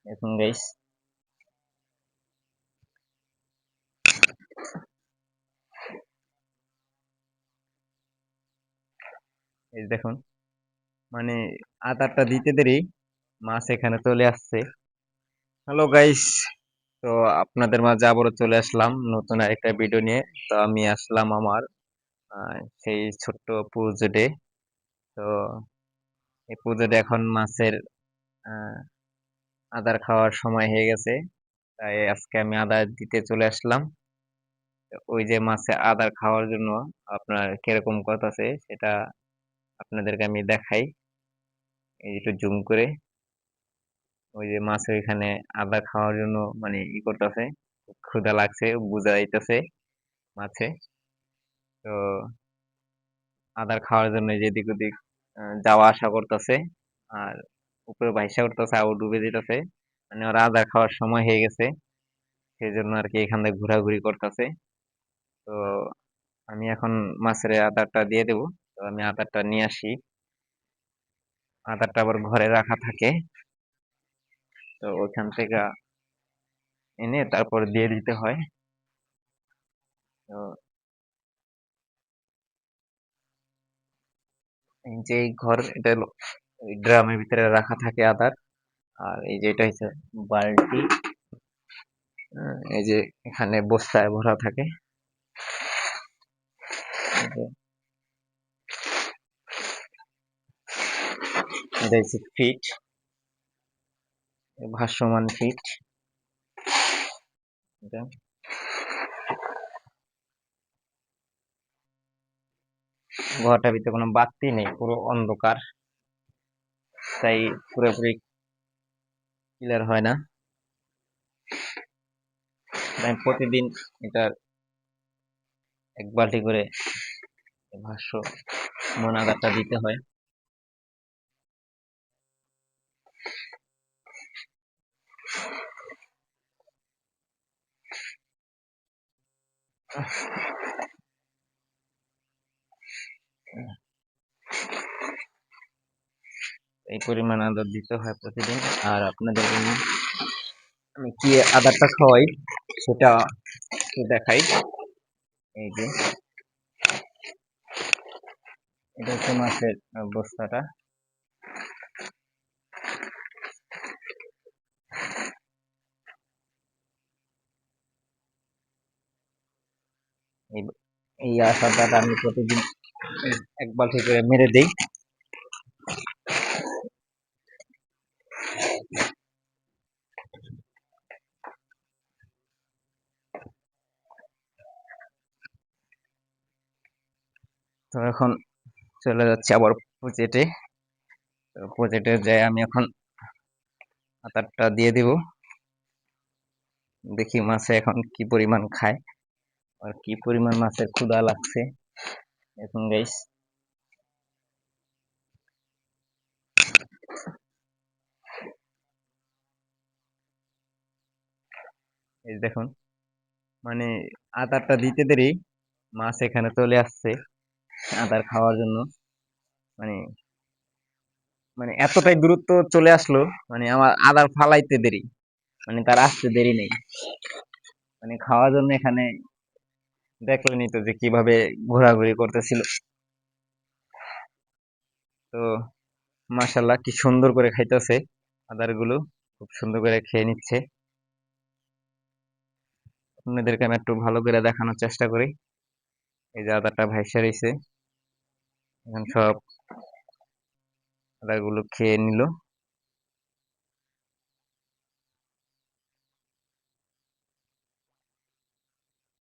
দেখুন গাইস, এই দেখুন মানে আদারটা দিতে দেরি মাছ এখানে চলে আসছে। হ্যালো গাইস, তো আপনাদের মাঝে আবারও চলে আসলাম নতুন আরেকটা ভিডিও নিয়ে। তো আমি আসলাম আমার সেই ছোট্ট পুজোতে। তো এই পুজোতে এখন মাছের আহ, আদার খাওয়ার সময় হয়ে গেছে, তাই আজকে আমি আদার দিতে চলে আসলাম। তো ওই যে মাছে আদার খাওয়ার জন্য আপনার কিরকম কথা আছে সেটা আপনাদেরকে আমি দেখাই, এই একটু জুম করে। ওই যে মাছ ওইখানে আদা খাওয়ার জন্য মানে করতেছে, ক্ষুধা লাগছে বুঝা যাইতেছে মাছে। তো আদার খাওয়ার জন্য যেদিক ওদিক যাওয়া আসা করতেছে, আর উপরে ভাইসা উঠতেছে, আবার ডুবে যেতেছে। মানে ওরা আদার খাওয়ার সময় হয়ে গেছে, সেই জন্য আর কি এখান থেকে ঘোরাঘুরি করতেছে। তো আমি এখন মাছের আদারটা দিয়ে দেবো। তো আমি আদারটা নিয়ে আসি, আদারটা আবার ঘরে রাখা থাকে, তো ওইখান থেকে এনে তারপর দিয়ে দিতে হয়। তো এই যে এই ঘর, এটা হলো ড্রামের ভিতরে রাখা থাকে আদার। আর এই যে এটা হচ্ছে বালতি। এই যে এখানে বস্তায় ভরা থাকে। এই যে এটা হচ্ছে ফিট, ভাসমান ফিট এটা। ঘরটার ভিতরে কোনো বাতি নেই, পুরো অন্ধকার, তাই পুরোপুরি ক্লিয়ার হয় না। তাই প্রতিদিন এটার 1 বালতি করে ভাষ্য আদারটা দিতে হয়। এই পরিমাণ আদার দিতে হয় প্রতিদিন। আর আপনাদের আমি কি আদারটা খাওয়াই সেটা একটু দেখাই। এই যে এটা হচ্ছে মাছের বস্তাটা। এই এই আদারটা আমি প্রতিদিন 1 বালতি করে মেরে দেই। তো এখন চলে যাচ্ছে আবার প্রজেক্টে। তো প্রজেক্টে যাই আমি এখন আদারটা দিয়ে দিব। দেখি মাছে এখন কি পরিমাণ খায় আর কি পরিমাণ মাছের ক্ষুধা লাগছে। এখন গাইস, এই দেখুন মানে আদারটা দিতে দেরি মাছ এখানে চলে আসছে আদার খাওয়ার জন্য। মানে মানে এতটাই দূরত্ব চলে আসলো, মানে আমার আদার ফালাইতে দেরি, মানে তার আসতে দেরি নেই। মানে খাওয়ার জন্য এখানে দেখলেনই তো যে কিভাবে ঘোরাঘুরি করতেছিল। তো মাশাল্লাহ কি সুন্দর করে খাইতেছে আদার গুলো, খুব সুন্দর করে খেয়ে নিচ্ছে। আপনাদেরকে আমি একটু ভালো করে দেখানোর চেষ্টা করি। এই যে আদারটা ভাইসা রয়েছে, এখন সব আদার গুলো খেয়ে নিল।